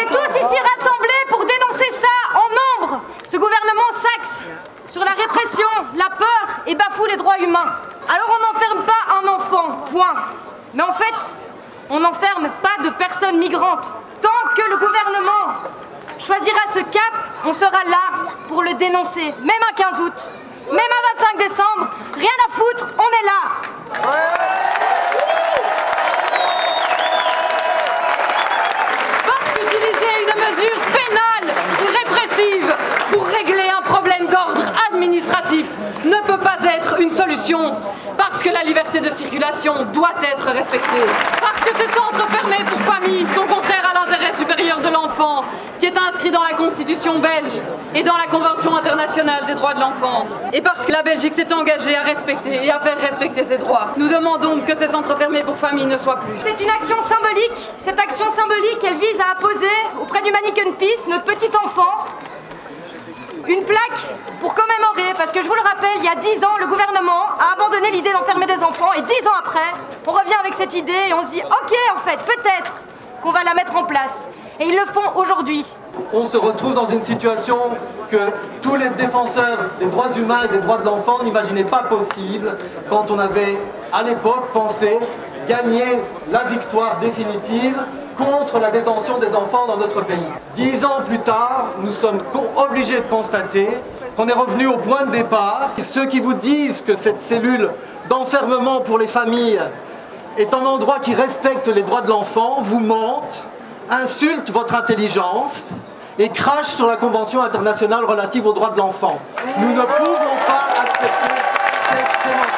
tous ici rassemblés pour dénoncer ça en nombre. Ce gouvernement s'axe sur la répression, la peur et bafoue les droits humains. Alors on n'enferme pas un enfant, point. Mais en fait, on n'enferme pas de personnes migrantes. Tant que le gouvernement choisira ce cap, on sera là pour le dénoncer. Même un 15 août, même un 25 décembre, rien à foutre, on est là. Parce qu'utiliser une mesure pénale et répressive pour régler un problème d'ordre administratif ne peut pas être une solution. Parce que la liberté de circulation doit être respectée. Parce que ces centres fermés pour familles sont contraires à l'intérêt supérieur de l'enfant, qui est inscrit dans la Constitution belge et dans la Convention internationale des droits de l'enfant. Et parce que la Belgique s'est engagée à respecter et à faire respecter ses droits. Nous demandons que ces centres fermés pour familles ne soient plus. C'est une action symbolique. Cette action symbolique, elle vise à apposer auprès du Manneken Pis, notre petit enfant, une plaque pour commémorer, parce que je vous le rappelle, il y a 10 ans, le gouvernement a abandonné l'idée d'enfermer des enfants, et 10 ans après, on revient avec cette idée et on se dit, ok, en fait, peut-être qu'on va la mettre en place. Et ils le font aujourd'hui. On se retrouve dans une situation que tous les défenseurs des droits humains et des droits de l'enfant n'imaginaient pas possible quand on avait, à l'époque, pensé gagner la victoire définitive contre la détention des enfants dans notre pays. 10 ans plus tard, nous sommes obligés de constater qu'on est revenu au point de départ. Ceux qui vous disent que cette cellule d'enfermement pour les familles est un endroit qui respecte les droits de l'enfant vous mentent, insultent votre intelligence et crachent sur la Convention internationale relative aux droits de l'enfant. Nous ne pouvons pas accepter cette sémantique.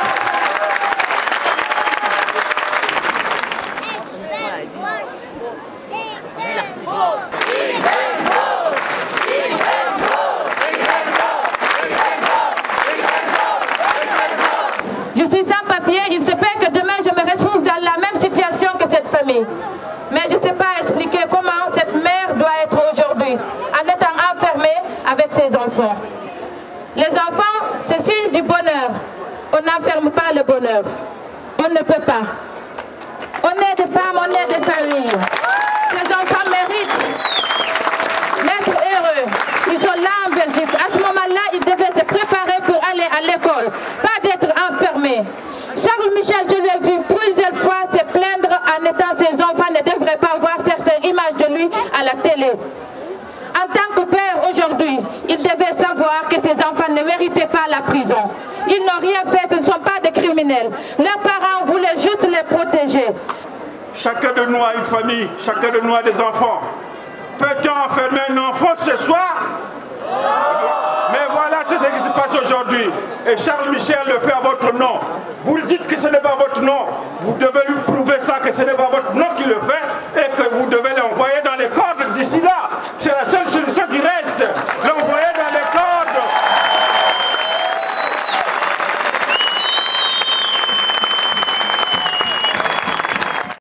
Je suis sans papier, il se peut que demain je me retrouve dans la même situation que cette famille. Mais je ne sais pas expliquer comment cette mère doit être aujourd'hui en étant enfermée avec ses enfants. Les enfants, c'est signe du bonheur. On n'enferme pas le bonheur. On ne peut pas. On est des femmes, on est des familles. Ces enfants méritent d'être heureux. Ils sont là en Belgique. À ce moment-là, ils devaient se préparer pour aller à l'école, pas d'être enfermés. Charles Michel, je l'ai vu plusieurs fois se plaindre en étant ses enfants ne devraient pas voir certaines images de lui à la télé. En tant que père aujourd'hui, il devait savoir que ses enfants ne méritaient pas la prison. Ils n'ont rien fait, ce ne sont pas des criminels. Leurs parents voulaient juste les protéger. Chacun de nous a une famille, chacun de nous a des enfants. Peut-on enfermer un enfant ce soir? Mais voilà, c'est ce qui se passe aujourd'hui. Et Charles Michel le fait à votre nom. Vous le dites que ce n'est pas votre nom. Vous devez lui prouver ça, que ce n'est pas votre nom qui le fait. Et